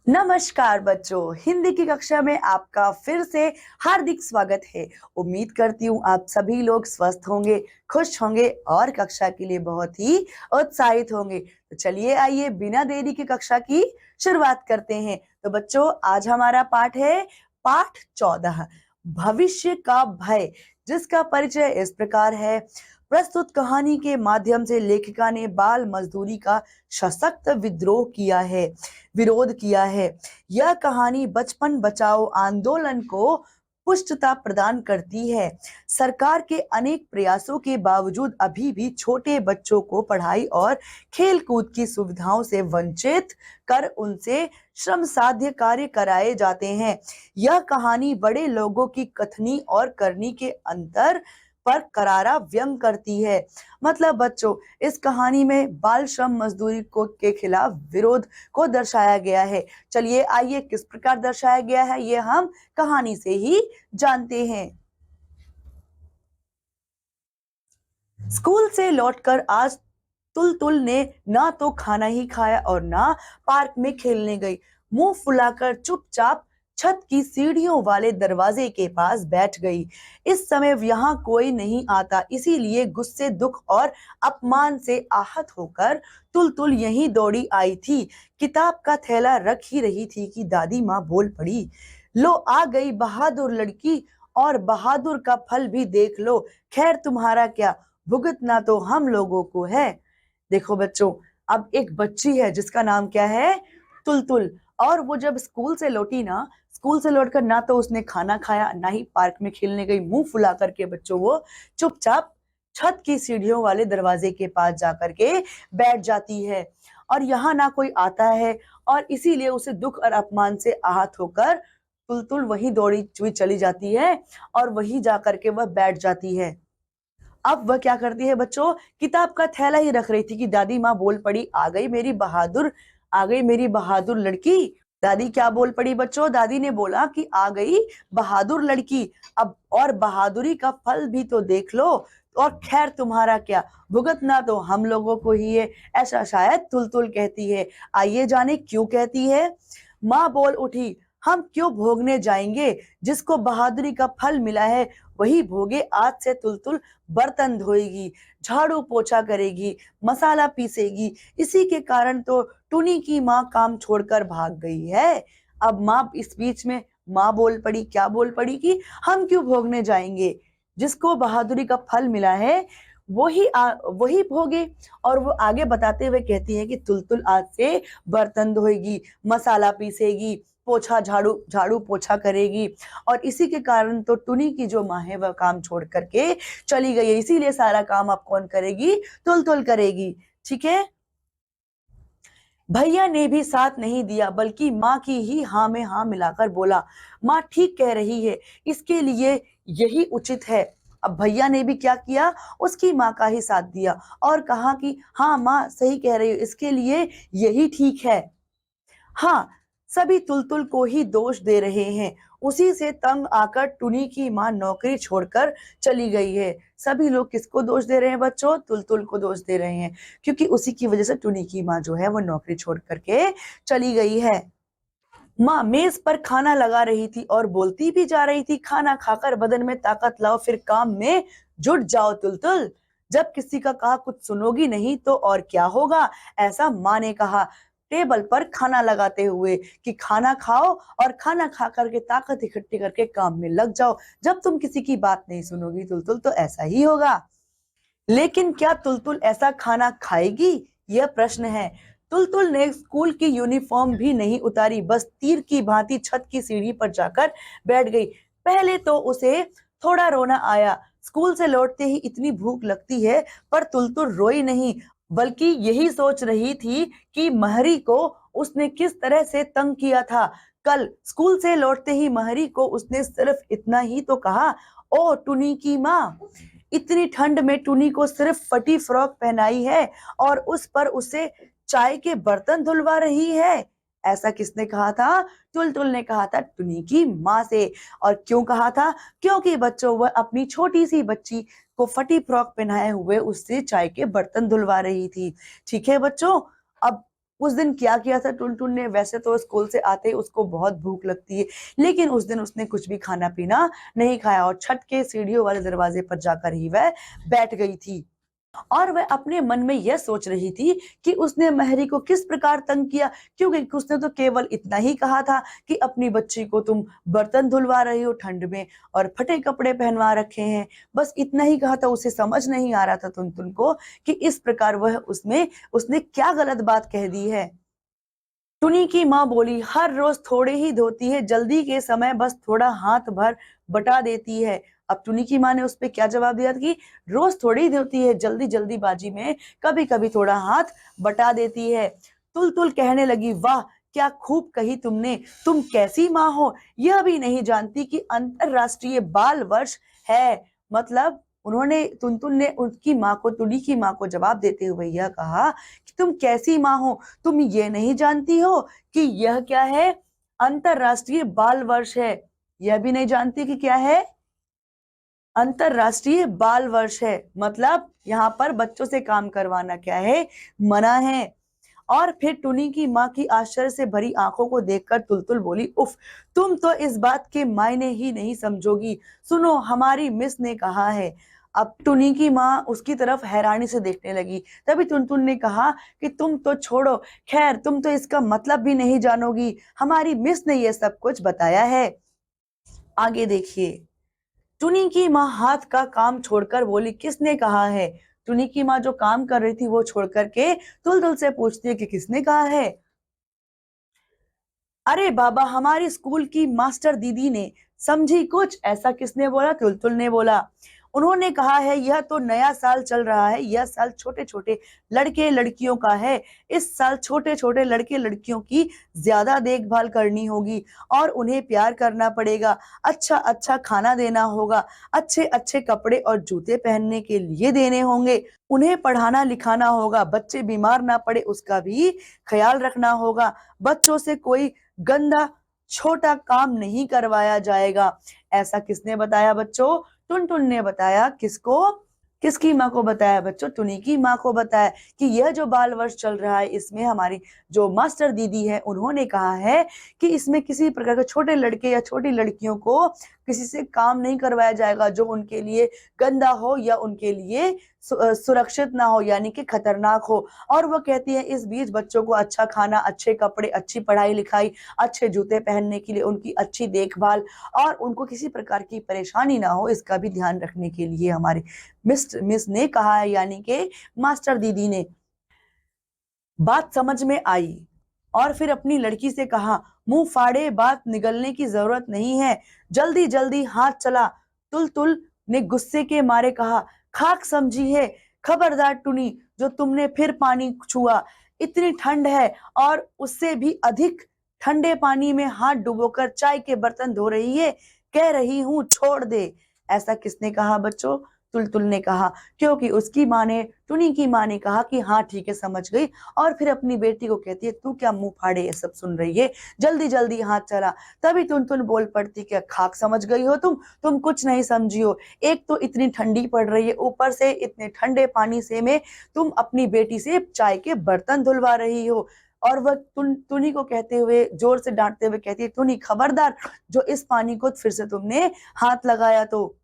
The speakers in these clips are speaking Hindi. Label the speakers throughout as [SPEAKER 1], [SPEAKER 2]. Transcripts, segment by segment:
[SPEAKER 1] नमस्कार बच्चों, हिंदी की कक्षा में आपका फिर से हार्दिक स्वागत है। उम्मीद करती हूँ आप सभी लोग स्वस्थ होंगे, खुश होंगे और कक्षा के लिए बहुत ही उत्साहित होंगे। तो चलिए आइए बिना देरी की कक्षा की शुरुआत करते हैं। तो बच्चों आज हमारा पाठ है पाठ 14 भविष्य का भय, जिसका परिचय इस प्रकार है। प्रस्तुत कहानी के माध्यम से लेखिका ने बाल मजदूरी का सशक्त विरोध किया है। यह कहानी बचपन बचाओ आंदोलन को पुष्टता प्रदान करती है। सरकार के अनेक प्रयासों के बावजूद अभी भी छोटे बच्चों को पढ़ाई और खेल कूद की सुविधाओं से वंचित कर उनसे श्रम साध्य कार्य कराए जाते हैं। यह कहानी बड़े लोगों की कथनी और करनी के अंतर पर करारा व्यंग करती है। मतलब बच्चों, इस कहानी में बाल श्रम मजदूरी को के खिलाफ विरोध को दर्शाया गया है। चलिए आइए किस प्रकार दर्शाया गया है ये हम कहानी से ही जानते हैं। स्कूल से लौटकर आज तुलतुल ने ना तो खाना ही खाया और ना पार्क में खेलने गई। मुंह फुलाकर चुपचाप छत की सीढ़ियों वाले दरवाजे के पास बैठ गई। इस समय यहाँ कोई नहीं आता, इसीलिए गुस्से, दुख और अपमान से आहत होकर तुलतुल यहीं दौड़ी आई थी। किताब का थैला रख ही रही थी कि दादी माँ बोल पड़ी, लो आ गई बहादुर लड़की, और बहादुर का फल भी देख लो। खैर तुम्हारा क्या, भुगतना तो हम लोगों को है। देखो बच्चों, अब एक बच्ची है जिसका नाम क्या है, तुलतुल। और वो जब स्कूल से लौटी ना, स्कूल से लौटकर ना तो उसने खाना खाया, ना ही पार्क में खेलने गई। मुंह फुला करके बच्चों वो चुपचाप छत की सीढ़ियों वाले दरवाजे के पास जाकर के बैठ जाती है। और यहाँ ना कोई आता है, और इसीलिए उसे दुख और अपमान से आहत होकर तुलतुल वही दौड़ी हुई चली जाती है और वही जाकर के वह बैठ जाती है। अब वह क्या करती है बच्चों, किताब का थैला ही रख रही थी कि दादी माँ बोल पड़ी, आ गई मेरी बहादुर, आ गई मेरी बहादुर लड़की। दादी क्या बोल पड़ी बच्चों, दादी ने बोला कि आ गई बहादुर लड़की, अब और बहादुरी का फल भी तो देख लो, और खैर तुम्हारा क्या, भुगतना तो हम लोगों को ही है। ऐसा शायद तुलतुल कहती है। आइए जाने क्यों कहती है। माँ बोल उठी, हम क्यों भोगने जाएंगे, जिसको बहादुरी का फल मिला है वही भोगे। आज से तुलतुल बर्तन धोएगी, झाड़ू पोछा करेगी, मसाला पीसेगी। इसी के कारण तो टुनी की माँ काम छोड़कर भाग गई है। अब माँ इस बीच में माँ बोल पड़ी, क्या बोल पड़ी कि हम क्यों भोगने जाएंगे, जिसको बहादुरी का फल मिला है वही भोगे। और वो आगे बताते हुए कहती है कि तुलतुल आज से बर्तन धोएगी, मसाला पीसेगी, पोछा झाड़ू पोछा करेगी। और इसी के कारण तो टुनी की जो माँ है वह काम छोड़ करके चली गई है, इसीलिए सारा काम अब कौन करेगी, तुलतुल करेगी। ठीक है। भैया ने भी साथ नहीं दिया, बल्कि माँ की ही हाँ में हाँ मिलाकर बोला, माँ ठीक कह रही है, इसके लिए यही उचित है। अब भैया ने भी क्या किया, उसकी माँ का ही साथ दिया और कहा कि हाँ माँ सही कह रही हो, इसके लिए यही ठीक है। हाँ, सभी तुलतुल को ही दोष दे रहे हैं। उसी से तंग आकर टुनी की माँ नौकरी छोड़कर चली गई है। सभी लोग किसको दोष दे रहे हैं बच्चों, तुलतुल को दोष दे रहे हैं, क्योंकि उसी की वजह से टुनी की माँ जो है वो नौकरी छोड़ करके चली गई है। माँ मेज पर खाना लगा रही थी और बोलती भी जा रही थी, खाना खाकर बदन में ताकत लाओ, फिर काम में जुट जाओ तुलतुल। जब किसी का कहा कुछ सुनोगी नहीं तो और क्या होगा, ऐसा माँ ने कहा टेबल पर खाना लगाते हुए कि खाना खाओ और खाना खा करके ताकत इकट्ठी करके काम में लग जाओ। जब तुम किसी की बात नहीं सुनोगी तुलतुल तो ऐसा ही होगा। लेकिन क्या तुलतुल ऐसा खाना खाएगी, यह प्रश्न है। तुलतुल ने स्कूल की यूनिफॉर्म भी नहीं उतारी, बस तीर की भांति छत की सीढ़ी पर जाकर बैठ गई। पहले तो उसे थोड़ा रोना आया, स्कूल से लौटते ही इतनी भूख लगती है, पर तुलतुल रोई नहीं, बल्कि यही सोच रही थी कि महरी को उसने किस तरह से तंग किया था। कल स्कूल से लौटते ही महरी को उसने सिर्फ इतना ही तो कहा, ओ टुनी की माँ, इतनी ठंड में टुनी को सिर्फ फटी फ्रॉक पहनाई है और उस पर उसे चाय के बर्तन धुलवा रही है। ऐसा किसने कहा था, तुलतुल ने कहा था टुनी की माँ से। और क्यों कहा था, क्योंकि बच्चों वह अपनी छोटी सी बच्ची को फटी फ्रॉक पहनाए हुए उससे चाय के बर्तन धुलवा रही थी। ठीक है बच्चों, अब उस दिन क्या किया था टुनटुन ने? वैसे तो स्कूल से आते ही उसको बहुत भूख लगती है, लेकिन उस दिन उसने कुछ भी खाना पीना नहीं खाया और छत के सीढ़ियों वाले दरवाजे पर जाकर ही वह बैठ गई थी। और वह अपने मन में यह सोच रही थी कि उसने महरी को किस प्रकार तंग किया, क्योंकि उसने तो केवल इतना ही कहा था कि अपनी बच्ची को तुम बर्तन धुलवा रही हो ठंड में और फटे कपड़े पहनवा रखे हैं। बस इतना ही कहा था, उसे समझ नहीं आ रहा था टुनटुन को कि इस प्रकार वह उसमें उसने क्या गलत बात कह दी है। टुनी की माँ बोली, हर रोज थोड़े ही धोती है, जल्दी के समय बस थोड़ा हाथ भर बटा देती है। अब टुनी की माँ ने उस पे क्या जवाब दिया कि रोज थोड़ी ही धोती है, जल्दी जल्दीबाजी में कभी कभी थोड़ा हाथ बटा देती है। तुल कहने लगी, वाह क्या खूब कही तुमने, तुम कैसी माँ हो, यह भी नहीं जानती कि अंतरराष्ट्रीय बाल वर्ष है। मतलब उन्होंने टुनटुन ने उनकी माँ को, टुनी की माँ को जवाब देते हुए यह कहा कि तुम कैसी माँ हो, तुम ये नहीं जानती हो कि यह क्या है, अंतरराष्ट्रीय बाल वर्ष है। यह भी नहीं जानती कि क्या है, अंतरराष्ट्रीय बाल वर्ष है। मतलब यहाँ पर बच्चों से काम करवाना क्या है, मना है। और फिर टुनी की माँ की आश्चर्य से भरी आंखों को देखकर तुलतुल बोली, उफ, तुम तो इस बात के मायने ही नहीं समझोगी। सुनो, हमारी मिस ने कहा है। अब टुनी की माँ उसकी तरफ हैरानी से देखने लगी। तभी टुनटुन ने कहा कि तुम तो छोड़ो, खैर तुम तो इसका मतलब भी नहीं जानोगी, हमारी मिस ने यह सब कुछ बताया है। आगे देखिए। टुनी की माँ हाथ का काम छोड़कर बोली, किसने कहा है? टुनी की माँ जो काम कर रही थी वो छोड़ करके तुलतुल से पूछती है कि किसने कहा है? अरे बाबा, हमारी स्कूल की मास्टर दीदी ने। समझी कुछ? ऐसा किसने बोला? तुलतुल ने बोला। उन्होंने कहा है यह तो नया साल चल रहा है, यह साल छोटे छोटे लड़के लड़कियों का है। इस साल छोटे छोटे लड़के लड़कियों की ज्यादा देखभाल करनी होगी और उन्हें प्यार करना पड़ेगा, अच्छा अच्छा खाना देना होगा, अच्छे अच्छे कपड़े और जूते पहनने के लिए देने होंगे, उन्हें पढ़ाना लिखाना होगा, बच्चे बीमार ना पड़े उसका भी ख्याल रखना होगा, बच्चों से कोई गंदा छोटा काम नहीं करवाया जाएगा। ऐसा किसने बताया बच्चों? टुनटुन ने बताया। किसको? किसकी माँ को बताया बच्चों? टुनी की माँ को बताया कि यह जो बाल वर्ष चल रहा है इसमें हमारी जो मास्टर दीदी है उन्होंने कहा है कि इसमें किसी प्रकार के छोटे लड़के या छोटी लड़कियों को किसी से काम नहीं करवाया जाएगा जो उनके लिए गंदा हो या उनके लिए सुरक्षित ना हो, यानी कि खतरनाक हो। और वो कहती है इस बीच बच्चों को अच्छा खाना, अच्छे कपड़े, अच्छी पढ़ाई लिखाई, अच्छे जूते पहनने के लिए उनकी अच्छी देखभाल और उनको किसी प्रकार की परेशानी ना हो इसका भी ध्यान रखने के लिए हमारी मिस ने कहा है, यानी कि मास्टर दीदी ने। बात समझ में आई और फिर अपनी लड़की से कहा, मुंह फाड़े बात निगलने की जरूरत नहीं है, जल्दी जल्दी हाथ चला। तुलतुल ने गुस्से के मारे कहा, खाक समझी है, खबरदार टुनी, जो तुमने फिर पानी छुआ, इतनी ठंड है और उससे भी अधिक ठंडे पानी में हाथ डुबोकर चाय के बर्तन धो रही है, कह रही हूं छोड़ दे। ऐसा किसने कहा बच्चों? तुलतुल ने कहा, क्योंकि उसकी माँ ने, टुनी की माँ ने कहा कि हाँ ठीक है समझ गई। और फिर अपनी बेटी को कहती है, तू क्या मुंह फाड़े ये सब सुन रही है, जल्दी जल्दी हाथ चला। तभी टुनटुन बोल पड़ती, क्या खाक समझ गई हो तुम कुछ नहीं समझी हो। एक तो इतनी ठंडी पड़ रही है, ऊपर से इतने ठंडे पानी से में तुम अपनी बेटी से चाय के बर्तन धुलवा रही हो। और वह टुनी को कहते हुए, जोर से डांटते हुए कहती है, टुनी खबरदार, जो इस पानी को फिर से तुमने हाथ लगाया तो।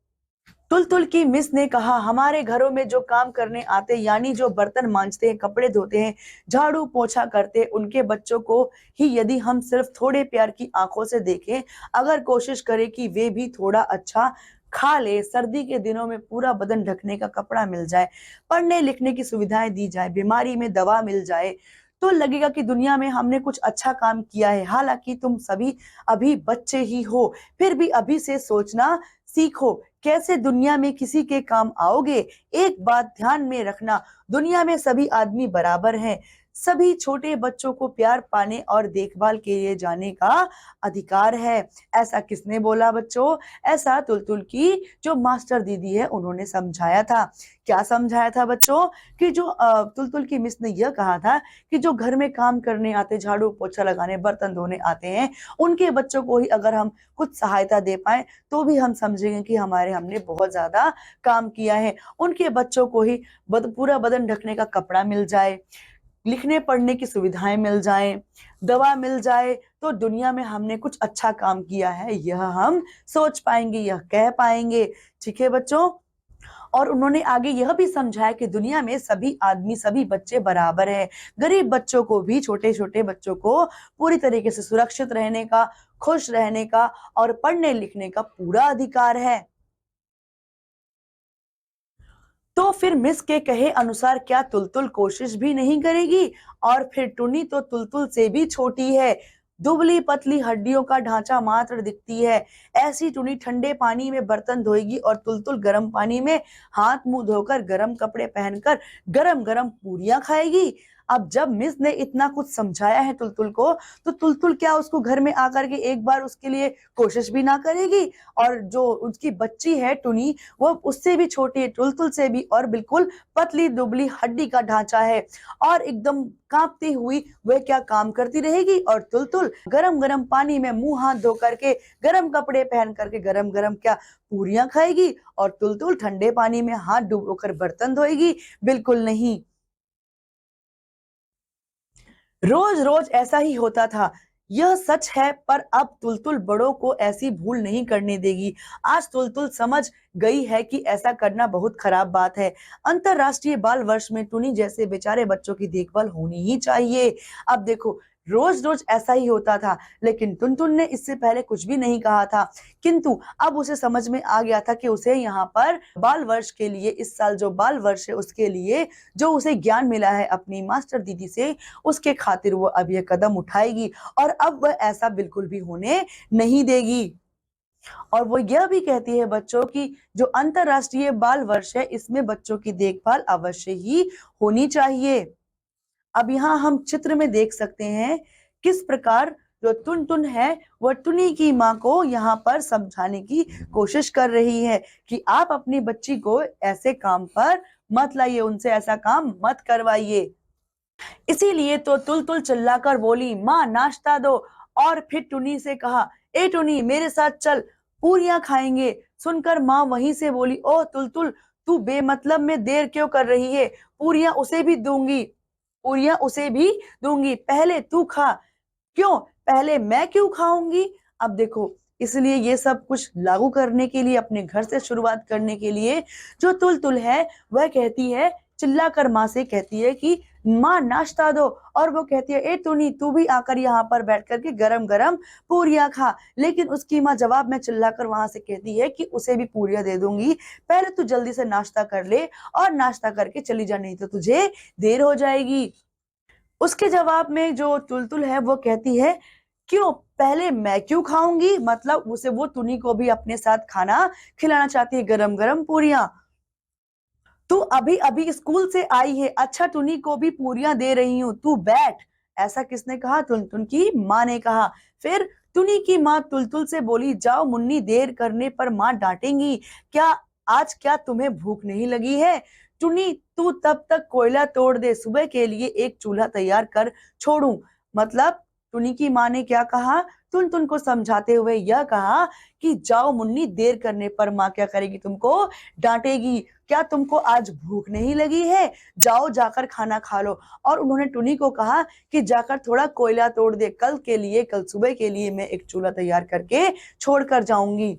[SPEAKER 1] तुलतुल की मिस ने कहा, हमारे घरों में जो काम करने आते, यानी जो बर्तन मांजते हैं, कपड़े धोते हैं, झाड़ू पोछा करते, उनके बच्चों को ही यदि हम सिर्फ थोड़े प्यार की आंखों से देखें, अगर कोशिश करें कि वे भी थोड़ा अच्छा खा ले, सर्दी के दिनों में पूरा बदन ढकने का कपड़ा मिल जाए, पढ़ने लिखने की सुविधाएं दी जाए, बीमारी में दवा मिल जाए, तो लगेगा कि दुनिया में हमने कुछ अच्छा काम किया है। हालांकि तुम सभी अभी बच्चे ही हो, फिर भी अभी से सोचना सीखो, कैसे दुनिया में किसी के काम आओगे। एक बात ध्यान में रखना, दुनिया में सभी आदमी बराबर हैं, सभी छोटे बच्चों को प्यार पाने और देखभाल के लिए जाने का अधिकार है। ऐसा किसने बोला बच्चों? ऐसा तुलतुल की जो मास्टर दीदी है उन्होंने समझाया था। क्या समझाया था बच्चों? कि जो तुलतुल की मिस ने यह कहा था कि जो घर में काम करने आते, झाड़ू पोछा लगाने, बर्तन धोने आते हैं, उनके बच्चों को ही अगर हम कुछ सहायता दे पाए तो भी हम समझेंगे कि हमने बहुत ज्यादा काम किया है। उनके बच्चों को ही पूरा बदन ढकने का कपड़ा मिल जाए, लिखने पढ़ने की सुविधाएं मिल जाएं, दवा मिल जाए तो दुनिया में हमने कुछ अच्छा काम किया है यह हम सोच पाएंगे, यह कह पाएंगे। ठीक है बच्चों। और उन्होंने आगे यह भी समझाया कि दुनिया में सभी आदमी, सभी बच्चे बराबर हैं। गरीब बच्चों को भी, छोटे छोटे बच्चों को पूरी तरीके से सुरक्षित रहने का, खुश रहने का और पढ़ने लिखने का पूरा अधिकार है। तो फिर मिस के कहे अनुसार क्या तुलतुल कोशिश भी नहीं करेगी? और फिर टुनी तो तुलतुल से भी छोटी है, दुबली पतली हड्डियों का ढांचा मात्र दिखती है। ऐसी टुनी ठंडे पानी में बर्तन धोएगी और तुलतुल गर्म पानी में हाथ मुंह धोकर, गर्म कपड़े पहनकर गरम गरम पूरियां खाएगी। अब जब मिस ने इतना कुछ समझाया है तुलतुल को, तो तुलतुल क्या उसको घर में आकर के एक बार उसके लिए कोशिश भी ना करेगी? और जो उसकी बच्ची है टुनी, वो उससे भी छोटी है, तुलतुल से भी, और बिल्कुल पतली दुबली हड्डी का ढांचा है और एकदम कांपती हुई वह क्या काम करती रहेगी। और तुलतुल गरम गरम पानी में मुंह हाथ धो करके, गरम कपड़े पहन करके गरम गरम क्या पूरियां खाएगी, और तुलतुल ठंडे पानी में हाथ डुबोकर बर्तन धोएगी? बिल्कुल नहीं। रोज रोज ऐसा ही होता था, यह सच है। पर अब तुलतुल बड़ों को ऐसी भूल नहीं करने देगी। आज तुलतुल समझ गई है कि ऐसा करना बहुत खराब बात है। अंतरराष्ट्रीय बाल वर्ष में टुनी जैसे बेचारे बच्चों की देखभाल होनी ही चाहिए। अब देखो, रोज रोज ऐसा ही होता था, लेकिन टुनटुन ने इससे पहले कुछ भी नहीं कहा था। किंतु अब उसे समझ में आ गया था कि उसे यहाँ पर बाल वर्ष के लिए, इस साल जो बाल वर्ष है उसके लिए जो उसे ज्ञान मिला है अपनी मास्टर दीदी से, उसके खातिर वो अब यह कदम उठाएगी और अब वह ऐसा बिल्कुल भी होने नहीं देगी। और वो यह भी कहती है बच्चों की जो अंतरराष्ट्रीय बाल वर्ष है, इसमें बच्चों की देखभाल अवश्य ही होनी चाहिए। अब यहाँ हम चित्र में देख सकते हैं किस प्रकार जो टुनटुन है वह टुनी की माँ को यहाँ पर समझाने की कोशिश कर रही है कि आप अपनी बच्ची को ऐसे काम पर मत लाइए, उनसे ऐसा काम मत करवाइए। इसीलिए तो तुलतुल चिल्लाकर बोली, माँ नाश्ता दो। और फिर टुनी से कहा, ए टुनी मेरे साथ चल, पूरियां खाएंगे। सुनकर माँ वहीं से बोली, ओ तुलतुल, तू बेमतलब में देर क्यों कर रही है? पूरियां उसे भी दूंगी, पूरियां उसे भी दूंगी, पहले तू खा। क्यों? पहले मैं क्यों खाऊंगी? अब देखो, इसलिए ये सब कुछ लागू करने के लिए, अपने घर से शुरुआत करने के लिए जो तुलतुल है वह कहती है, चिल्लाकर माँ से कहती है कि माँ नाश्ता दो। और वो कहती है, ए टुनी तू भी आकर यहाँ पर बैठ करके गरम गरम पूरियां खा। लेकिन उसकी माँ जवाब में चिल्लाकर वहां से कहती है कि उसे भी पूरियां दे दूंगी, पहले तू जल्दी से नाश्ता कर ले और नाश्ता करके चली जा, नहीं तो तुझे देर हो जाएगी। उसके जवाब में जो तुलतुल है वो कहती है, क्यों? पहले मैं क्यों खाऊंगी? मतलब उसे, वो टुनी को भी अपने साथ खाना खिलाना चाहती है, गरम गरम पूरियां। तू अभी अभी स्कूल से आई है, अच्छा टुनी को भी पूरियां दे रही हूँ, तू बैठ। ऐसा किसने कहा? टुनटुन की माँ ने कहा। फिर टुनी की माँ तुलतुल से बोली, जाओ मुन्नी, देर करने पर माँ डांटेंगी। क्या आज क्या तुम्हें भूख नहीं लगी है? टुनी तू तब तक कोयला तोड़ दे, सुबह के लिए एक चूल्हा तैयार कर छोड़ूं। मतलब टुनी की माँ ने क्या कहा? टुनटुन को समझाते हुए यह कहा कि जाओ मुन्नी, देर करने पर माँ क्या करेगी? तुमको डांटेगी। क्या तुमको आज भूख नहीं लगी है? जाओ जाकर खाना खा लो। और उन्होंने टुनी को कहा कि जाकर थोड़ा कोयला तोड़ दे, कल के लिए, कल सुबह के लिए मैं एक चूल्हा तैयार करके छोड़ कर जाऊंगी।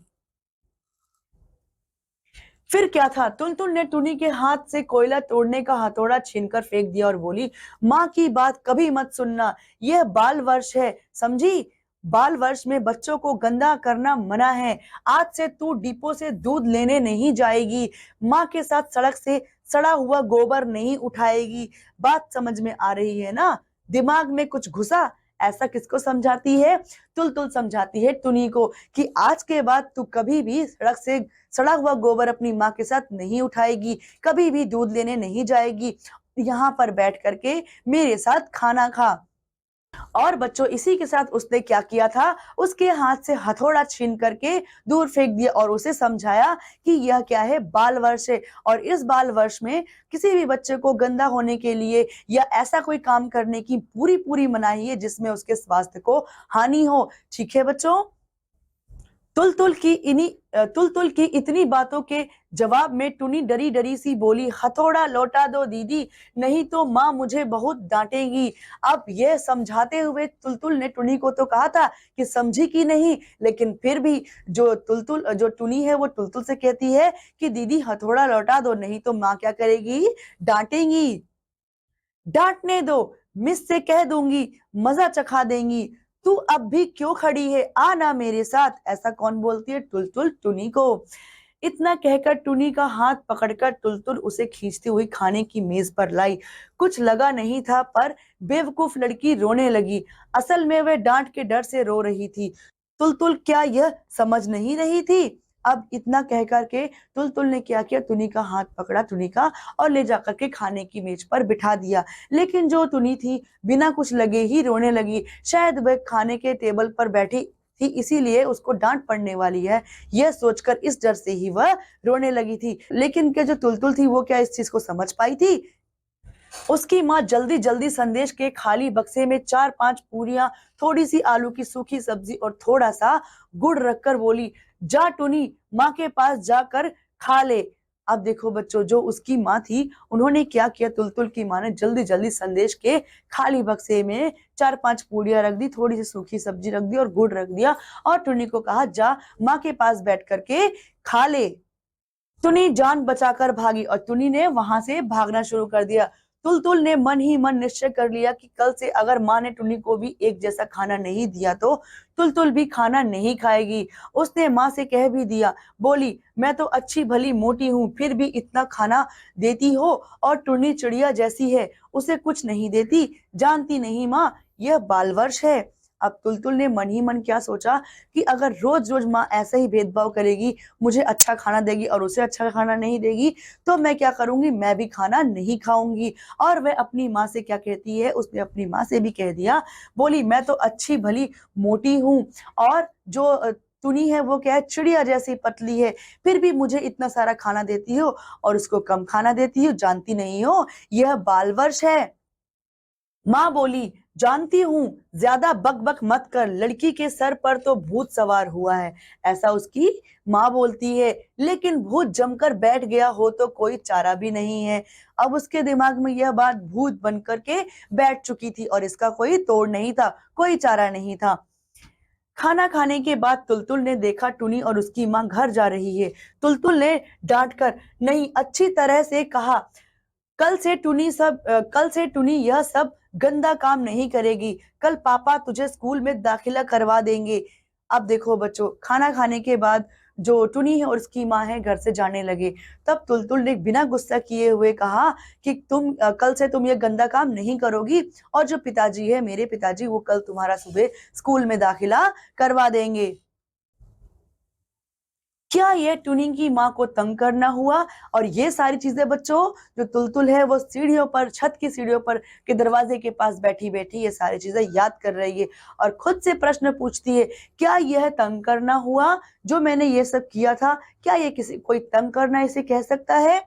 [SPEAKER 1] फिर क्या था, टुनटुन ने टुनी के हाथ से कोयला तोड़ने का हथौड़ा छीनकर फेंक दिया और बोली, माँ की बात कभी मत सुनना, यह बाल वर्ष है, समझी? बाल वर्ष में बच्चों को गंदा करना मना है। आज से तू डिपो से दूध लेने नहीं जाएगी, माँ के साथ सड़क से सड़ा हुआ गोबर नहीं उठाएगी। बात समझ में आ रही है ना? दिमाग में कुछ घुसा? ऐसा किसको समझाती है? तुलतुल समझाती है टुनी को कि आज के बाद तू कभी भी सड़क से सड़ा हुआ गोबर अपनी माँ के साथ नहीं उठाएगी, कभी भी दूध लेने नहीं जाएगी, यहाँ पर बैठ करके मेरे साथ खाना खा। और बच्चों, इसी के साथ उसने क्या किया था, उसके हाथ से हथौड़ा छीन करके दूर फेंक दिया और उसे समझाया कि यह क्या है, बाल वर्ष है, और इस बाल वर्ष में किसी भी बच्चे को गंदा होने के लिए या ऐसा कोई काम करने की पूरी पूरी मनाही है जिसमें उसके स्वास्थ्य को हानि हो। ठीक है बच्चों? तुलतुल की इतनी बातों के जवाब में टुनी डरी डरी सी बोली, हथौड़ा लौटा दो दीदी, नहीं तो माँ मुझे बहुत डांटेगी। अब यह समझाते हुए तुलतुल ने टुनी को तो कहा था कि समझी कि नहीं, लेकिन फिर भी जो टुनी है वो तुलतुल से कहती है कि दीदी हथौड़ा लौटा दो, नहीं तो माँ क्या करेगी, डांटेंगी। डांटने दो, मिस से कह दूंगी, मजा चखा देंगी। तू अब भी क्यों खड़ी है, आ ना मेरे साथ। ऐसा कौन बोलती है, तुलतुल टुनी को। इतना कहकर टुनी का हाथ पकड़कर तुलतुल उसे खींचती हुई खाने की मेज पर लाई। कुछ लगा नहीं था, पर बेवकूफ लड़की रोने लगी। असल में वह डांट के डर से रो रही थी। तुलतुल क्या यह समझ नहीं रही थी। अब इतना कह कर के तुलतुल ने क्या किया, टुनी का हाथ पकड़ा, टुनी का, और ले जाकर के खाने की मेज पर बिठा दिया। लेकिन जो टुनी थी बिना कुछ लगे ही रोने लगी। शायद वह खाने के टेबल पर बैठी थी, इसीलिए उसको डांट पड़ने वाली है, यह सोचकर इस डर से ही वह रोने लगी थी। लेकिन क्या जो तुलतुल थी वो क्या इस चीज को समझ पाई थी। उसकी माँ जल्दी जल्दी संदेश के खाली बक्से में 4-5 पूरियां, थोड़ी सी आलू की सूखी सब्जी और थोड़ा सा गुड़ रखकर बोली, जा टुनी, माँ के पास जाकर खा ले। अब देखो बच्चों, जो उसकी माँ थी उन्होंने क्या किया, तुलतुल की माँ ने जल्दी जल्दी संदेश के खाली बक्से में 4-5 पूरियां रख दी, थोड़ी सी सूखी सब्जी रख दी और गुड़ रख दिया, और टुनी को कहा, जा माँ के पास बैठ करके खा ले। टुनी जान बचाकर भागी और टुनी ने वहां से भागना शुरू कर दिया। तुलतुल ने मन ही मन निश्चय कर लिया कि कल से अगर माँ ने टुनी को भी एक जैसा खाना नहीं दिया तो तुलतुल भी खाना नहीं खाएगी। उसने माँ से कह भी दिया, बोली, मैं तो अच्छी भली मोटी हूँ, फिर भी इतना खाना देती हो, और टुनी चिड़िया जैसी है, उसे कुछ नहीं देती। जानती नहीं माँ, यह बालवर्ष है। अब तुलतुल ने मन ही मन क्या सोचा कि अगर रोज रोज माँ ऐसा ही भेदभाव करेगी, मुझे अच्छा खाना देगी और उसे अच्छा खाना नहीं देगी, तो मैं क्या करूंगी, मैं भी खाना नहीं खाऊंगी। और वह अपनी माँ से क्या कहती है, उसने अपनी माँ से भी कह दिया, बोली, मैं तो अच्छी भली मोटी हूँ, और जो टुनी है वो क्या है, चिड़िया जैसी पतली है, फिर भी मुझे इतना सारा खाना देती हो और उसको कम खाना देती हो। जानती नहीं हो, यह बालवर्ष है। माँ बोली, जानती हूँ, ज्यादा बक बक मत कर, लड़की के सर पर तो भूत सवार हुआ है। ऐसा उसकी माँ बोलती है, लेकिन भूत जमकर बैठ गया हो तो कोई चारा भी नहीं है। अब उसके दिमाग में यह बात भूत बन करके बैठ चुकी थी और इसका कोई तोड़ नहीं था, कोई चारा नहीं था। खाना खाने के बाद तुलतुल ने देखा टुनी और उसकी माँ घर जा रही है। तुलतुल ने डांट कर नहीं, अच्छी तरह से कहा, कल से टुनी यह सब गंदा काम नहीं करेगी। कल पापा तुझे स्कूल में दाखिला करवा देंगे। अब देखो बच्चों, खाना खाने के बाद जो टुनी है और उसकी माँ है घर से जाने लगे। तब तुलतुल ने बिना गुस्सा किए हुए कहा कि कल से तुम ये गंदा काम नहीं करोगी, और जो पिताजी है, मेरे पिताजी, वो कल तुम्हारा सुबह स्कूल में दाखिला करवा देंगे। क्या ये टुनी की माँ को तंग करना हुआ? और ये सारी चीजें बच्चों, जो तुलतुल है वो सीढ़ियों पर, छत की सीढ़ियों पर के दरवाजे के पास बैठी बैठी ये सारी चीजें याद कर रही है और खुद से प्रश्न पूछती है, क्या यह तंग करना हुआ जो मैंने ये सब किया था? क्या ये किसी कोई तंग करना इसे कह सकता है?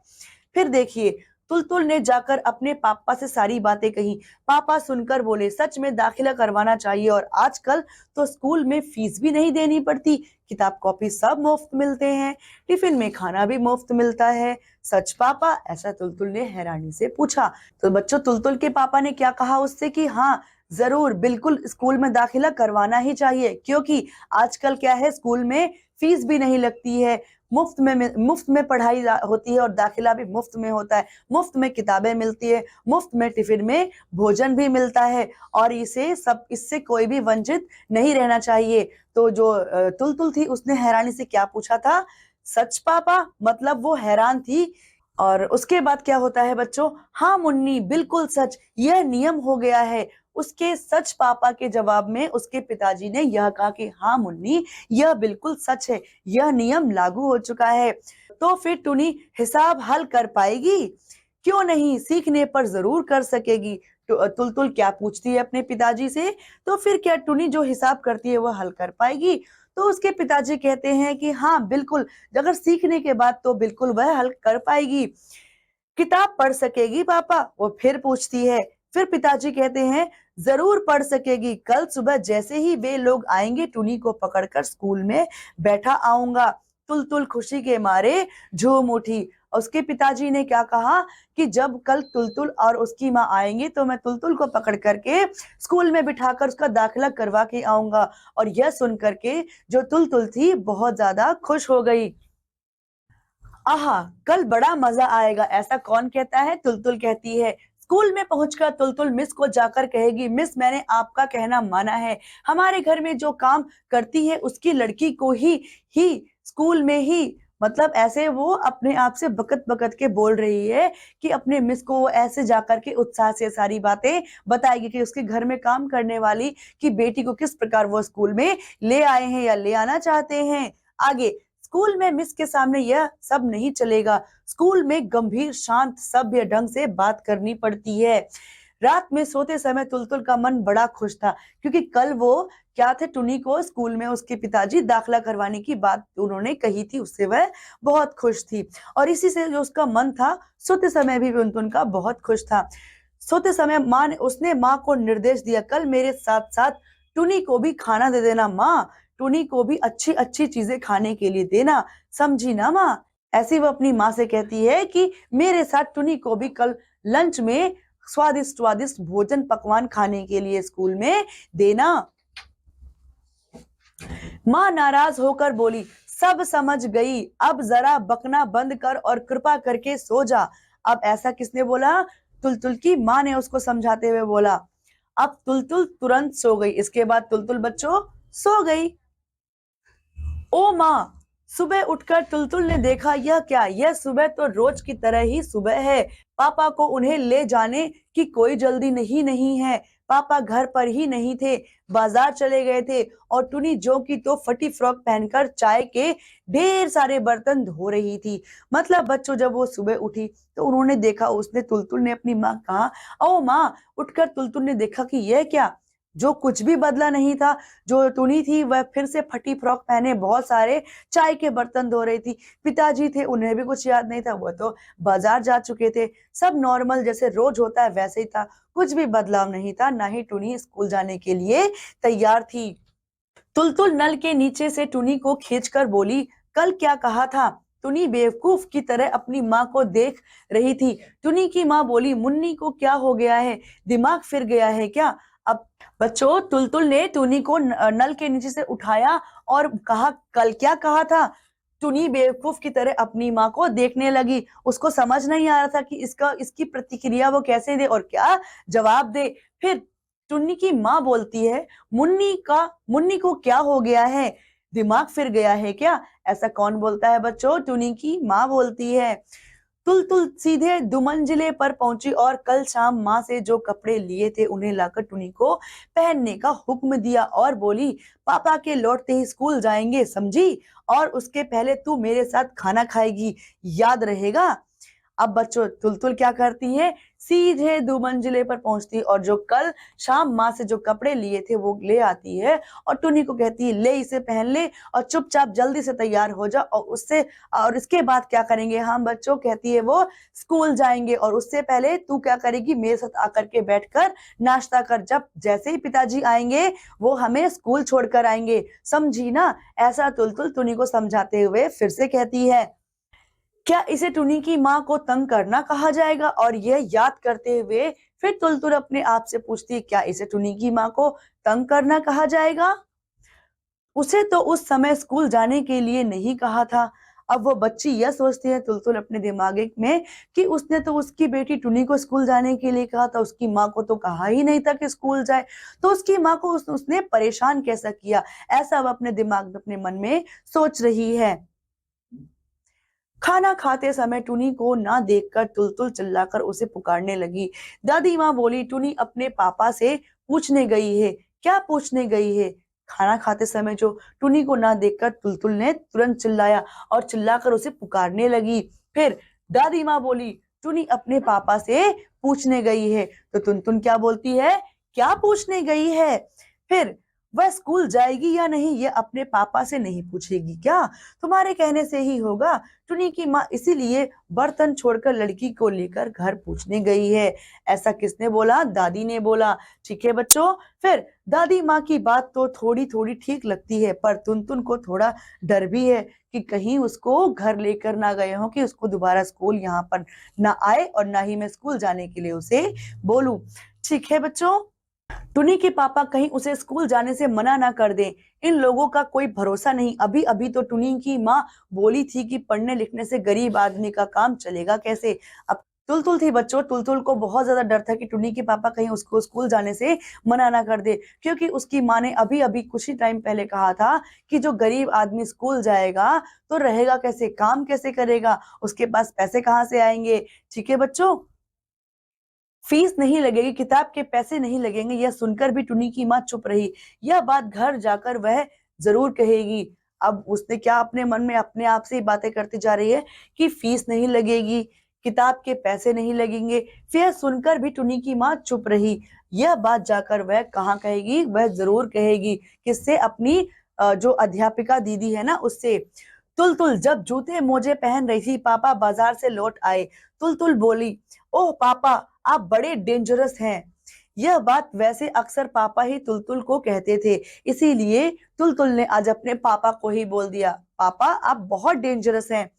[SPEAKER 1] फिर देखिए, तुलतुल ने जाकर अपने पापा से सारी बातें कही। पापा सुनकर बोले, सच में दाखिला करवाना चाहिए, और आजकल तो स्कूल में फीस भी नहीं देनी पड़ती, किताब कॉपी सब मुफ्त मिलते हैं, टिफिन में खाना भी मुफ्त मिलता है। सच पापा? ऐसा तुलतुल ने हैरानी से पूछा। तो बच्चों, तुलतुल के पापा ने क्या कहा उससे कि हाँ जरूर, बिल्कुल स्कूल में दाखिला करवाना ही चाहिए, क्योंकि आजकल क्या है, स्कूल में फीस भी नहीं लगती है, मुफ्त में पढ़ाई होती है और दाखिला भी मुफ्त में होता है, मुफ्त में किताबें मिलती है, मुफ्त में टिफिन में भोजन भी मिलता है, और इससे कोई भी वंचित नहीं रहना चाहिए। तो जो तुलतुल थी उसने हैरानी से क्या पूछा था, सच पापा? मतलब वो हैरान थी। और उसके बाद क्या होता है बच्चों, हाँ मुन्नी, बिल्कुल सच, यह नियम हो गया है। उसके सच पापा के जवाब में उसके पिताजी ने यह कहा कि हाँ मुन्नी, यह बिल्कुल सच है, यह नियम लागू हो चुका है। तो फिर टुनी हिसाब हल कर पाएगी? क्यों नहीं, सीखने पर जरूर कर सकेगी। तुलतुल क्या पूछती है अपने पिताजी से, तो फिर क्या टुनी जो हिसाब करती है वो हल कर पाएगी? तो उसके पिताजी कहते हैं कि हाँ बिल्कुल, अगर सीखने के बाद तो बिल्कुल वह हल कर पाएगी। किताब पढ़ सकेगी पापा? वो फिर पूछती है। फिर पिताजी कहते हैं, जरूर पढ़ सकेगी। कल सुबह जैसे ही वे लोग आएंगे टुनी को पकड़कर स्कूल में बैठा आऊंगा। तुलतुल खुशी के मारे झूम उठी। उसके पिताजी ने क्या कहा कि जब कल तुलतुल और उसकी माँ आएंगे तो मैं तुलतुल को पकड़ करके स्कूल में बिठाकर उसका दाखिला करवा के आऊंगा। और यह सुन करके जो तुलतुल थी बहुत ज्यादा खुश हो गई। आहा, कल बड़ा मजा आएगा, ऐसा कौन कहता है? तुलतुल कहती है। स्कूल में पहुंचकर तुलतुल मिस को जाकर कहेगी, मिस मैंने आपका कहना माना है। हमारे घर में जो काम करती है उसकी लड़की को ही स्कूल में ही, मतलब ऐसे वो अपने आप से बकत बकत के बोल रही है कि अपने मिस को वो ऐसे जाकर के उत्साह से सारी बातें बताएगी कि उसके घर में काम करने वाली की बेटी को किस प्रकार वो स्कूल में ले आए हैं या ले आना चाहते हैं। आगे, स्कूल में मिस के सामने यह सब नहीं चलेगा। स्कूल में गंभीर, शांत, सभ्य ढंग से बात करनी पड़ती है। रात में सोते समय तुलतुल का मन बड़ा खुश था क्योंकि कल वो क्या थे, टुनी को स्कूल में उसके पिताजी दाखिला करवाने की बात उन्होंने कही थी, उससे वह बहुत खुश थी। और इसी से जो उसका मन था, सोते समय भी उनका बहुत खुश था। सोते समय उसने माँ को निर्देश दिया, कल मेरे साथ साथ टुनी को भी खाना दे देना माँ, टुनी को भी अच्छी अच्छी चीजें खाने के लिए देना, समझी ना माँ? ऐसी वो अपनी माँ से कहती है कि मेरे साथ टुनी को भी कल लंच में स्वादिष्ट स्वादिष्ट भोजन पकवान खाने के लिए स्कूल में देना। माँ नाराज होकर बोली, सब समझ गई, अब जरा बकना बंद कर और कृपा करके सो जा। अब ऐसा किसने बोला? तुलतुल की माँ ने उसको समझाते हुए बोला। अब तुलतुल तुरंत सो गई। इसके बाद तुलतुल बच्चों सो गई। ओ माँ, सुबह उठकर तुलतुल ने देखा, यह क्या? यह सुबह तो रोज की तरह ही सुबह है। पापा को उन्हें ले जाने की कोई जल्दी नहीं है। पापा घर पर ही नहीं थे, बाजार चले गए थे। और टुनी जो की तो फटी फ्रॉक पहनकर चाय के ढेर सारे बर्तन धो रही थी। मतलब बच्चों, जब वो सुबह उठी तो उन्होंने देखा, उसने तुलतुल ने अपनी माँ कहा, ओ माँ, उठकर तुलतुल ने देखा कि यह क्या? जो कुछ भी बदला नहीं था। जो टुनी थी वह फिर से फटी फ्रॉक पहने बहुत सारे चाय के बर्तन धो रही थी। पिताजी थे, उन्हें भी कुछ याद नहीं था, वो तो बाजार जा चुके थे। सब नॉर्मल जैसे रोज होता है वैसे ही था, कुछ भी बदलाव नहीं था। ना ही टुनी स्कूल जाने के लिए तैयार थी। तुलतुल नल के नीचे से टुनी को खींचकर बोली, कल क्या कहा था? टुनी बेवकूफ की तरह अपनी माँ को देख रही थी। टुनी की माँ बोली, मुन्नी को क्या हो गया है? दिमाग फिर गया है क्या? अब बच्चों, तुलतुल ने टुनी को नल के नीचे से उठाया और कहा, कल क्या कहा था? टुनी बेवकूफ की तरह अपनी माँ को देखने लगी। उसको समझ नहीं आ रहा था कि इसकी प्रतिक्रिया वो कैसे दे और क्या जवाब दे। फिर टुन्नी की माँ बोलती है, मुन्नी को क्या हो गया है? दिमाग फिर गया है क्या? ऐसा कौन बोलता है बच्चों? टुनी की माँ बोलती है। तुलतुल सीधे दुमंजिले पर पहुंची और कल शाम माँ से जो कपड़े लिए थे उन्हें लाकर टुनी को पहनने का हुक्म दिया और बोली, पापा के लौटते ही स्कूल जाएंगे, समझी? और उसके पहले तू मेरे साथ खाना खाएगी, याद रहेगा? अब बच्चों, तुलतुल क्या करती है? सीधे दुमंजिले पर पहुंचती और जो कल शाम माँ से जो कपड़े लिए थे वो ले आती है और टुनी को कहती है, ले इसे पहन ले और चुपचाप जल्दी से तैयार हो जा। और इसके बाद क्या करेंगे हम बच्चों? कहती है वो स्कूल जाएंगे और उससे पहले तू क्या करेगी? मेरे साथ आकर के बैठकर नाश्ता कर। जब जैसे ही पिताजी आएंगे वो हमें स्कूल छोड़कर आएंगे, समझी ना? ऐसा तुलतुल टुनी को समझाते हुए फिर से कहती है। क्या इसे टुनी की माँ को तंग करना कहा जाएगा? और यह याद करते हुए फिर तुलतुल अपने आप से पूछती है, क्या इसे टुनी की माँ को तंग करना कहा जाएगा? उसे तो उस समय स्कूल जाने के लिए नहीं कहा था। अब वो बच्ची यह सोचती है तुलतुल अपने दिमाग में कि उसने तो उसकी बेटी टुनी को स्कूल जाने के लिए कहा था, उसकी माँ को तो कहा ही नहीं था कि स्कूल जाए, तो उसकी माँ को उसने परेशान कैसा किया? ऐसा वो अपने दिमाग में, अपने मन में सोच रही है। खाना खाते समय टुनी को ना देखकर तुलतुल चिल्लाकर उसे पुकारने लगी। दादी माँ बोली, टुनी अपने पापा से पूछने गई है। क्या पूछने गई है? खाना खाते समय जो टुनी को ना देखकर तुलतुल ने तुरंत चिल्लाया और चिल्लाकर उसे पुकारने लगी। फिर दादी माँ बोली, टुनी अपने पापा से पूछने गई है। तो टुनटुन क्या बोलती है? क्या पूछने गई है? फिर वह स्कूल जाएगी या नहीं ये अपने पापा से नहीं पूछेगी क्या? तुम्हारे कहने से ही होगा। टुनी की माँ इसीलिए बर्तन छोड़कर लड़की को लेकर घर पूछने गई है। ऐसा किसने बोला? दादी ने बोला। ठीक है बच्चों, फिर दादी माँ की बात तो थोड़ी थोड़ी ठीक लगती है, पर टुनटुन को थोड़ा डर भी है कि कहीं उसको घर लेकर ना गए हो, कि उसको दोबारा स्कूल यहाँ पर ना आए और ना ही मैं स्कूल जाने के लिए उसे बोलूं। ठीक है बच्चों, टुनी के पापा कहीं उसे स्कूल जाने से मना ना कर दें। इन लोगों का कोई भरोसा नहीं। अभी अभी तो टुनी की माँ बोली थी कि पढ़ने लिखने से गरीब आदमी का काम चलेगा कैसे। अब तुलतुल थी बच्चों, तुलतुल को बहुत ज्यादा डर था कि टुनी के पापा कहीं उसको स्कूल जाने से मना ना कर दे, क्योंकि उसकी माँ ने अभी अभी कुछ ही टाइम पहले कहा था कि जो गरीब आदमी स्कूल जाएगा तो रहेगा कैसे, काम कैसे करेगा, उसके पास पैसे कहाँ से आएंगे। ठीक है बच्चों, फीस नहीं लगेगी, किताब के पैसे नहीं लगेंगे। यह सुनकर भी टुनी की माँ चुप रही। यह बात घर जाकर वह जरूर कहेगी। अब उसने क्या अपने मन में अपने आप से ही बातें करती जा रही है कि फीस नहीं लगेगी, किताब के पैसे नहीं लगेंगे। फिर सुनकर भी टुनी की माँ चुप रही। यह बात जाकर वह कहाँ कहेगी? वह जरूर कहेगी। किससे? अपनी जो अध्यापिका दीदी है ना, उससे। तुलतुल जब जूते मोजे पहन रही थी, पापा बाजार से लौट आए। तुलतुल बोली, ओह पापा, आप बड़े डेंजरस हैं। यह बात वैसे अक्सर पापा ही तुलतुल को कहते थे, इसीलिए तुलतुल ने आज अपने पापा को ही बोल दिया, पापा आप बहुत डेंजरस हैं।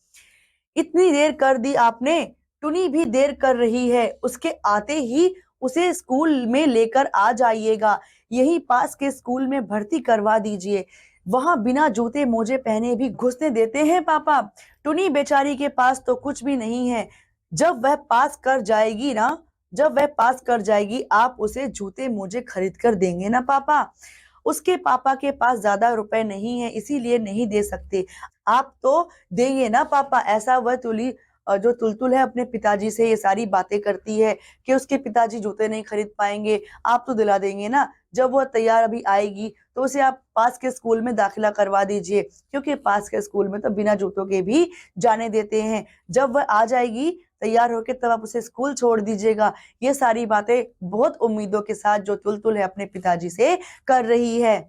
[SPEAKER 1] इतनी देर कर दी आपने, टुनी भी देर कर रही है, उसके आते ही उसे स्कूल में लेकर आ जाइएगा। यही पास के स्कूल में भर्ती करवा दीजिए, वहां बिना जूते मोजे पहने भी घुसने देते हैं पापा। टुनी बेचारी के पास तो कुछ भी नहीं है। जब वह पास कर जाएगी ना, जब वह पास कर जाएगी, आप उसे जूते मोजे खरीद कर देंगे ना पापा। उसके पापा के पास ज्यादा रुपए नहीं है, इसीलिए नहीं दे सकते। आप तो देंगे ना पापा। ऐसा वह जो तुलतुल है अपने पिताजी से ये सारी बातें करती है कि उसके पिताजी जूते नहीं खरीद पाएंगे, आप तो दिला देंगे ना। जब वह तैयार अभी आएगी तो उसे आप पास के स्कूल में दाखिला करवा दीजिए, क्योंकि पास के स्कूल में तो बिना जूतों के भी जाने देते हैं। जब वह आ जाएगी तैयार होके, तब आप उसे स्कूल छोड़ दीजिएगा। ये सारी बातें बहुत उम्मीदों के साथ जो तुलतुल है अपने पिताजी से कर रही है।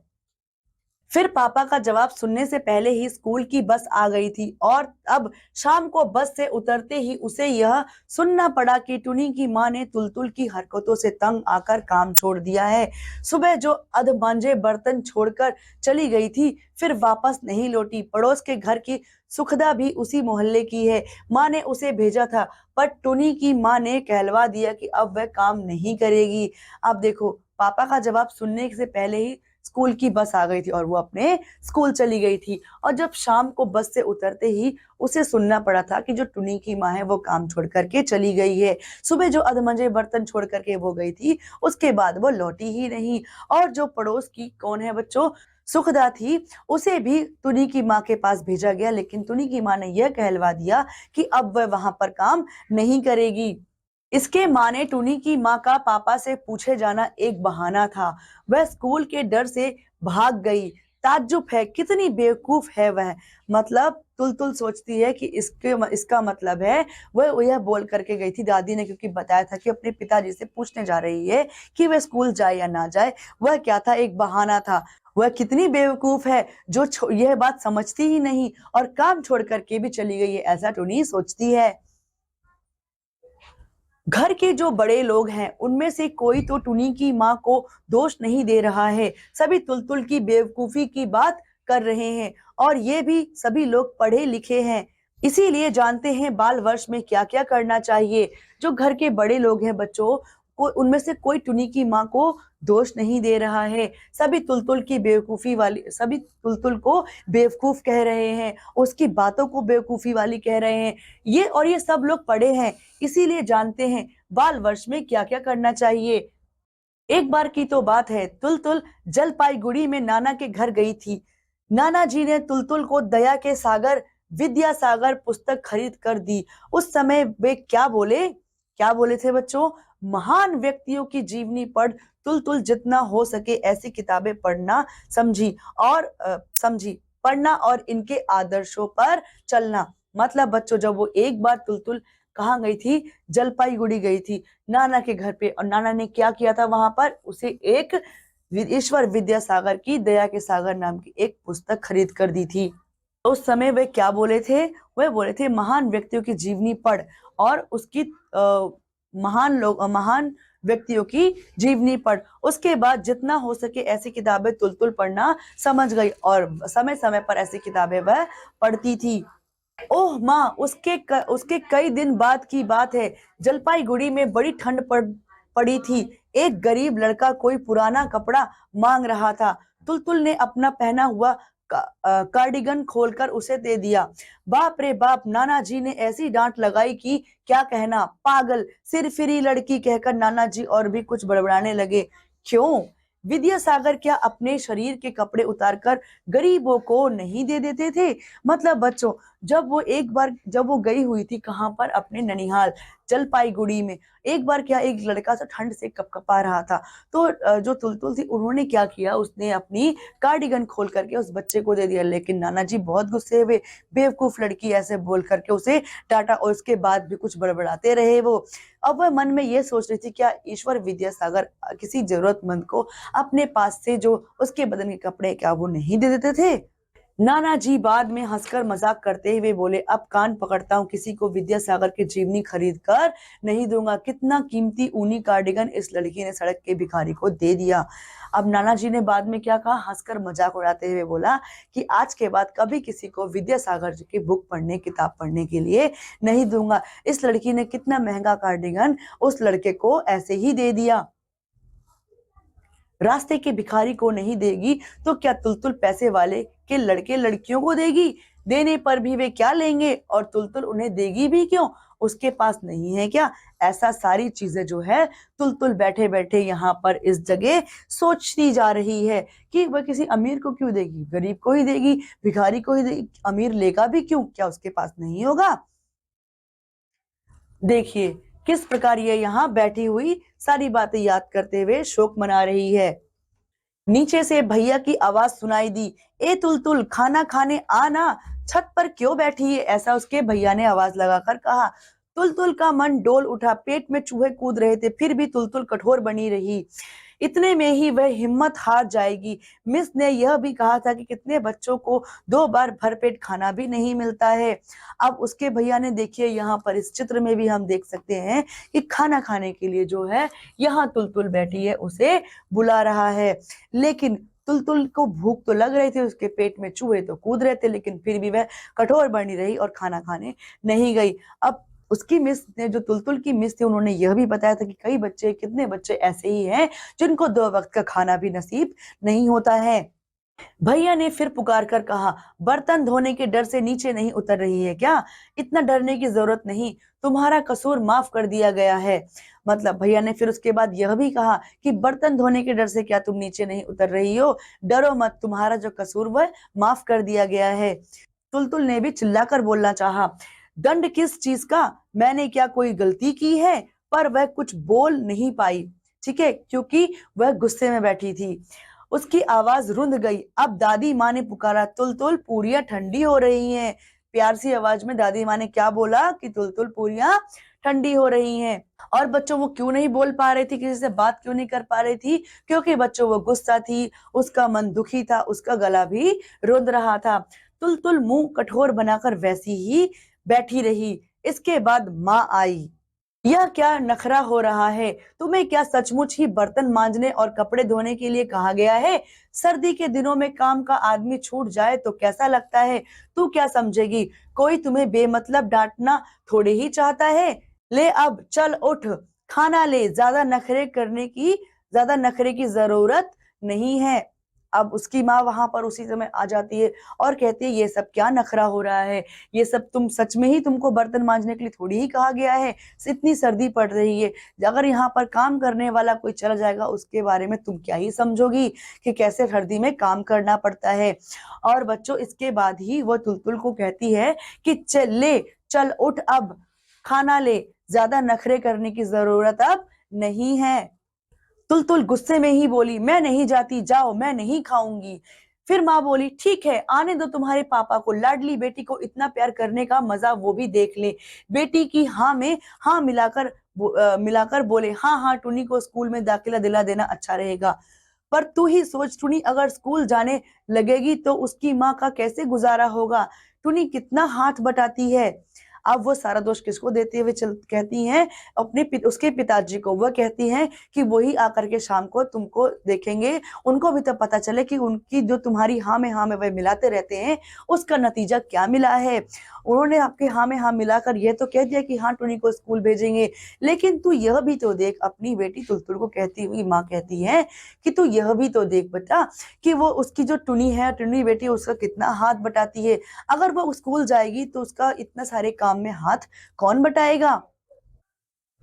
[SPEAKER 1] फिर पापा का जवाब सुनने से पहले ही स्कूल की बस आ गई थी, और अब शाम को बस से उतरते ही उसे यह सुनना पड़ा कि टुनी की माँ ने तुलतुल की हरकतों से तंग आकर काम छोड़ दिया है। सुबह जो अधमांजे बर्तन छोड़कर चली गई थी, फिर वापस नहीं लौटी। पड़ोस के घर की सुखदा भी उसी मोहल्ले की है। माँ ने उसे भेजा था, पर टुनी की माँ ने कहलवा दिया कि अब वह काम नहीं करेगी। अब देखो, पापा का जवाब सुनने से पहले ही स्कूल की बस आ गई थी और वो अपने स्कूल चली गई थी। और जब शाम को बस से उतरते ही उसे सुनना पड़ा था कि जो टुनी की माँ है वो काम छोड़ करके चली गई है। सुबह जो अधमंजे बर्तन छोड़ करके वो गई थी, उसके बाद वो लौटी ही नहीं। और जो पड़ोस की कौन है बच्चों, सुखदा थी, उसे भी टुनी की माँ के पास भेजा गया, लेकिन टुनी की माँ ने यह कहलवा दिया कि अब वह वहां पर काम नहीं करेगी। इसके माने टुनी की माँ का पापा से पूछे जाना एक बहाना था। वह स्कूल के डर से भाग गई। ताज्जुब है, कितनी बेवकूफ है वह। मतलब तुलतुल सोचती है कि इसका मतलब है वह यह बोल करके गई थी, दादी ने क्योंकि बताया था कि अपने पिताजी से पूछने जा रही है कि वह स्कूल जाए या ना जाए। वह क्या था? एक बहाना था। वह कितनी बेवकूफ है जो यह बात समझती ही नहीं और काम छोड़ करके भी चली गई है, ऐसा टुनी सोचती है। घर के जो बड़े लोग हैं उनमें से कोई तो टुनी की माँ को दोष नहीं दे रहा है, सभी तुलतुल की बेवकूफी की बात कर रहे हैं। और ये भी सभी लोग पढ़े लिखे हैं, इसीलिए जानते हैं बाल वर्ष में क्या क्या करना चाहिए। जो घर के बड़े लोग हैं बच्चों, को उनमें से कोई टुनी की माँ को दोष नहीं दे रहा है। सभी तुलतुल को बेवकूफ कह रहे हैं, उसकी बातों को बेवकूफी वाली कह रहे हैं। ये सब लोग पढ़े हैं, इसीलिए जानते हैं बाल वर्ष में क्या क्या करना चाहिए। एक बार की तो बात है, तुलतुल जलपाईगुड़ी में नाना के घर गई थी। नाना जी ने तुलतुल को दया के सागर विद्या सागर पुस्तक खरीद कर दी। उस समय वे क्या बोले थे बच्चों? महान व्यक्तियों की जीवनी पढ़, तुलतुल जितना हो सके ऐसी किताबें पढ़ना समझी, पढ़ना और इनके आदर्शों पर चलना। मतलब बच्चों, जब वो एक बार तुलतुल कहाँ गई थी? जलपाईगुड़ी गई थी नाना के घर पे, और नाना ने क्या किया था वहां पर? उसे एक ईश्वर विद्यासागर की दया के सागर नाम की एक पुस्तक खरीद कर दी थी। उस समय वे क्या बोले थे? वे बोले थे महान व्यक्तियों की जीवनी पढ़ और उसकी महान व्यक्तियों की जीवनी पढ़। उसके बाद जितना हो सके ऐसी किताबें तुल पढ़ना समझ गई और समय समय पर ऐसी किताबें वह पढ़ती थी। ओह माँ, उसके कई दिन बाद की बात है। जलपाईगुड़ी में बड़ी ठंड पड़ी थी। एक गरीब लड़का कोई पुराना कपड़ा मांग रहा था। तुलतुल ने अपना पहना हुआ कार्डिगन खोलकर उसे दे दिया। बाप रे बाप, नाना जी ने ऐसी डांट लगाई कि क्या कहना। पागल, सिरफिरी लड़की कहकर नाना जी और भी कुछ बड़बड़ाने लगे। क्यों? विद्यासागर क्या अपने शरीर के कपड़े उतारकर गरीबों को नहीं दे देते थे? मतलब बच्चों, जब वो गई हुई थी कहाँ पर? अपने ननिहाल जलपाईगुड़ी में। एक बार क्या, एक लड़का सा ठंड से कपकपा रहा था, तो जो तुलतुल थी उन्होंने क्या किया, उसने अपनी कार्डिगन खोल करके उस बच्चे को दे दिया। लेकिन नाना जी बहुत गुस्से हुए, बेवकूफ लड़की ऐसे बोल करके उसे डांटा और उसके बाद भी कुछ बड़बड़ाते रहे वो। अब वह मन में ये सोच रही थी, क्या ईश्वर विद्यासागर किसी जरूरतमंद को अपने पास से जो उसके बदन के कपड़े क्या वो नहीं दे देते थे? नाना जी बाद में हंसकर मजाक करते हुए बोले, अब कान पकड़ता हूँ, किसी को विद्यासागर की जीवनी खरीद कर नहीं दूंगा। कितना कीमती ऊनी कार्डिगन इस लड़की ने सड़क के भिखारी को दे दिया। अब नाना जी ने बाद में क्या कहा, हंसकर मजाक उड़ाते हुए बोला कि आज के बाद कभी किसी को विद्यासागर जी की किताब पढ़ने के लिए नहीं दूंगा। इस लड़की ने कितना महंगा कार्डिगन उस लड़के को ऐसे ही दे दिया। रास्ते के भिखारी को नहीं देगी तो क्या तुलतुल पैसे वाले के लड़के लड़कियों को देगी? देने पर भी वे क्या लेंगे और तुलतुल उन्हें देगी भी क्यों? उसके पास नहीं है क्या? ऐसा सारी चीजें जो है तुलतुल बैठे बैठे यहाँ पर इस जगह सोचती जा रही है कि वह किसी अमीर को क्यों देगी, गरीब को ही देगी, भिखारी को ही देगी। अमीर लेगा भी क्यों? क्या उसके पास नहीं होगा? देखिए किस प्रकार ये यहाँ बैठी हुई सारी बातें याद करते हुए शोक मना रही है। नीचे से भैया की आवाज सुनाई दी, ए तुलतुल खाना खाने आना, छत पर क्यों बैठी है? ऐसा उसके भैया ने आवाज लगाकर कहा। तुलतुल का मन डोल उठा, पेट में चूहे कूद रहे थे, फिर भी तुलतुल कठोर बनी रही। इतने में ही वह हिम्मत हार जाएगी। मिस ने यह भी कहा था कि कितने बच्चों को 2 बार भरपेट खाना भी नहीं मिलता है। अब उसके भैया ने, देखिए यहाँ पर इस चित्र में भी हम देख सकते हैं कि खाना खाने के लिए जो है यहाँ तुलतुल बैठी है, उसे बुला रहा है। लेकिन तुलतुल को भूख तो लग रही थी, उसके पेट में चूहे तो कूद रहे थे, लेकिन फिर भी वह कठोर बनी रही और खाना खाने नहीं गई। अब उसकी मिस ने, जो तुलतुल की मिस थी, उन्होंने यह भी बताया था कि कितने बच्चे ऐसे ही हैं जिनको 2 वक्त का खाना भी नसीब नहीं होता है। भैया ने फिर पुकार कर कहा, बर्तन धोने के डर से नीचे नहीं उतर रही है क्या? इतना डरने की जरूरत नहीं, तुम्हारा कसूर माफ कर दिया गया है। मतलब भैया ने फिर उसके बाद यह भी कहा कि बर्तन धोने के डर से क्या तुम नीचे नहीं उतर रही हो? डरो मत, तुम्हारा जो कसूर वह माफ कर दिया गया है। तुलतुल ने भी चिल्लाकर बोलना चाहा, दंड किस चीज का? मैंने क्या कोई गलती की है? पर वह कुछ बोल नहीं पाई, ठीक है, क्योंकि वह गुस्से में बैठी थी। उसकी आवाज रुंध गई। अब दादी माँ ने पुकारा, तुलतुल पूरियां ठंडी हो रही हैं। प्यार सी आवाज में दादी माँ ने क्या बोला कि तुलतुल पूरियां ठंडी हो रही हैं। और बच्चों, वो क्यों नहीं बोल पा रही थी, किसी से बात क्यों नहीं कर पा रही थी? क्योंकि बच्चों वो गुस्सा थी, उसका मन दुखी था, उसका गला भी रुंध रहा था। तुलतुल मुंह कठोर बनाकर वैसी ही बैठी रही। इसके बाद माँ आई। यह क्या नखरा हो रहा है? तुम्हें क्या सचमुच ही बर्तन मांजने और कपड़े धोने के लिए कहा गया है? सर्दी के दिनों में काम का आदमी छूट जाए तो कैसा लगता है? तू क्या समझेगी? कोई तुम्हें बेमतलब डांटना थोड़े ही चाहता है। ले अब चल उठ, खाना ले, ज्यादा नखरे की जरूरत नहीं है। अब उसकी माँ वहां पर उसी समय आ जाती है और कहती है, ये सब क्या नखरा हो रहा है? ये सब तुम सच में ही, तुमको बर्तन मांजने के लिए थोड़ी ही कहा गया है? इतनी सर्दी पड़ रही है, अगर यहाँ पर काम करने वाला कोई चला जाएगा उसके बारे में तुम क्या ही समझोगी कि कैसे सर्दी में काम करना पड़ता है। और बच्चों, इसके बाद ही वो तुलतुल को कहती है कि चल उठ, अब खाना ले, ज्यादा नखरे करने की जरूरत अब नहीं है। तुलतुल गुस्से में ही बोली, मैं नहीं जाती, जाओ, मैं नहीं खाऊंगी। फिर माँ बोली, ठीक है, आने दो तुम्हारे पापा को, लाडली बेटी को इतना प्यार करने का मजा वो भी देख ले। बेटी की हाँ में हाँ मिलाकर बोले, हाँ हाँ, टुनी को स्कूल में दाखिला दिला देना अच्छा रहेगा। पर तू ही सोच टुनी, अगर स्कूल जाने लगेगी तो उसकी माँ का कैसे गुजारा होगा। टुनी कितना हाथ बटाती है। अब वो सारा दोष किसको देते हुए चल कहती हैं, उसके पिताजी को। वह कहती हैं कि वही आकर के शाम को तुमको देखेंगे, उनको भी तो पता चले कि उनकी जो तुम्हारी हाँ में वह मिलाते रहते हैं, उसका नतीजा क्या मिला है। उन्होंने आपके हाँ में हाँ मिलाकर यह तो कह दिया कि हाँ टुनी को स्कूल भेजेंगे, लेकिन तू यह भी तो देख, अपनी बेटी तुलतुल को कहती हुई माँ कहती है कि तू यह भी तो देख बेटा कि वो उसकी जो टुनी है, टुनी बेटी, उसका कितना हाथ बटाती है। अगर वो स्कूल जाएगी तो उसका इतना सारे काम में हाथ कौन बटाएगा।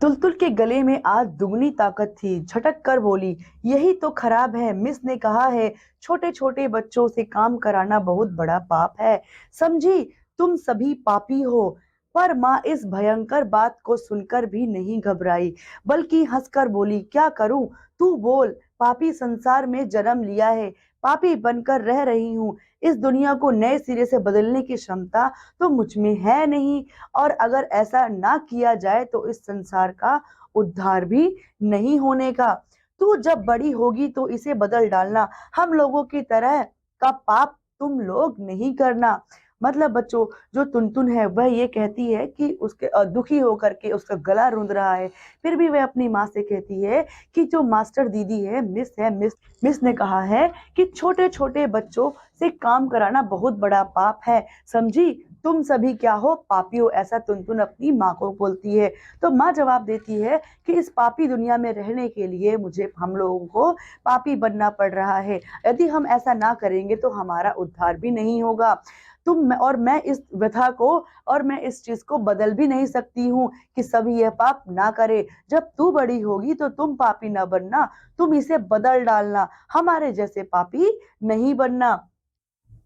[SPEAKER 1] तुलतुल के गले में आज दुगनी ताकत थी, झटक कर बोली, यही तो खराब है। मिस ने कहा है छोटे छोटे बच्चों से काम कराना बहुत बड़ा पाप है, समझी, तुम सभी पापी हो। पर माँ इस भयंकर बात को सुनकर भी नहीं घबराई, बल्कि हंसकर बोली, क्या करूं, तू बोल। पापी संसार में जन्म लिया है, पापी बनकर रह रही हूँ। इस दुनिया को नए सिरे से बदलने की क्षमता तो मुझ में है नहीं, और अगर ऐसा ना किया जाए तो इस संसार का उद्धार भी नहीं होने का। तू जब बड़ी होगी तो इसे बदल डालना, हम लोगों की तरह का पाप तुम लोग नहीं करना। मतलब बच्चों, जो टुनटुन है वह ये कहती है कि उसके दुखी होकर के उसका गला रूंध रहा है, फिर भी वह अपनी माँ से कहती है कि जो मास्टर दीदी है, मिस ने कहा है कि छोटे छोटे बच्चों से काम कराना बहुत बड़ा पाप है, समझी, तुम सभी क्या हो, पापी हो। ऐसा टुनटुन अपनी माँ को बोलती है। तो माँ जवाब देती है कि इस पापी दुनिया में रहने के लिए मुझे, हम लोगों को पापी बनना पड़ रहा है। यदि हम ऐसा ना करेंगे तो हमारा उद्धार भी नहीं होगा। और मैं इस व्यथा को, और मैं इस चीज को बदल भी नहीं सकती हूँ कि सभी यह पाप ना करे। जब तू बड़ी होगी तो तुम पापी ना बनना, तुम इसे बदल डालना, हमारे जैसे पापी नहीं बनना।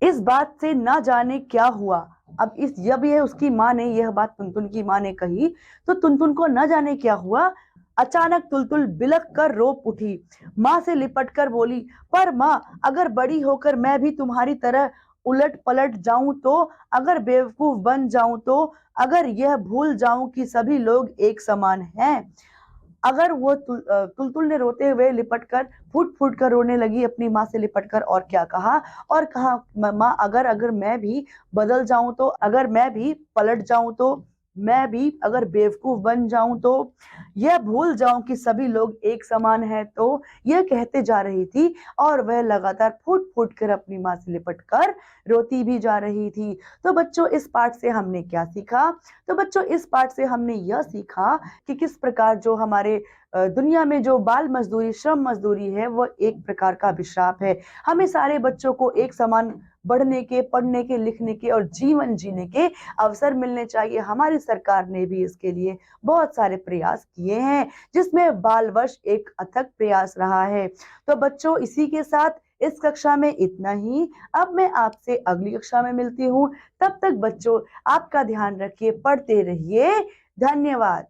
[SPEAKER 1] इस बात से ना जाने क्या हुआ। अब इस जब यह उसकी माँ ने यह बात टुनटुन की माँ ने कही, तो टुनटुन को न जाने क्या हुआ, अचानक तुलतुल बिलक कर रो उठी। माँ से लिपट कर बोली, पर माँ, अगर बड़ी होकर मैं भी तुम्हारी तरह उलट पलट जाऊं तो, अगर बेवकूफ बन जाऊं तो, अगर यह भूल जाऊं कि सभी लोग एक समान हैं। अगर वो तुलतुल ने रोते हुए लिपट कर, फूट फूट कर रोने लगी अपनी माँ से लिपट कर, और क्या कहा, और कहा, माँ, अगर अगर मैं भी बदल जाऊं तो, अगर मैं भी पलट जाऊं तो, मैं भी अगर बेवकूफ बन जाऊं तो, यह भूल जाऊं कि सभी लोग एक समान है, तो यह कहते जा रही थी, और वह लगातार फूट फूट कर अपनी माँ से लिपट कर रोती भी जा रही थी। तो बच्चों, इस पाठ से हमने क्या सीखा। तो बच्चों, इस पाठ से हमने यह सीखा कि किस प्रकार जो हमारे दुनिया में जो बाल मजदूरी, श्रम मजदूरी है, वो एक प्रकार का अभिशाप है। हमें सारे बच्चों को एक समान बढ़ने के, पढ़ने के, लिखने के और जीवन जीने के अवसर मिलने चाहिए। हमारी सरकार ने भी इसके लिए बहुत सारे प्रयास किए हैं, जिसमें बाल वर्ष एक अथक प्रयास रहा है। तो बच्चों, इसी के साथ इस कक्षा में इतना ही। अब मैं आपसे अगली कक्षा में मिलती हूँ। तब तक बच्चों, आपका ध्यान रखिए, पढ़ते रहिए। धन्यवाद।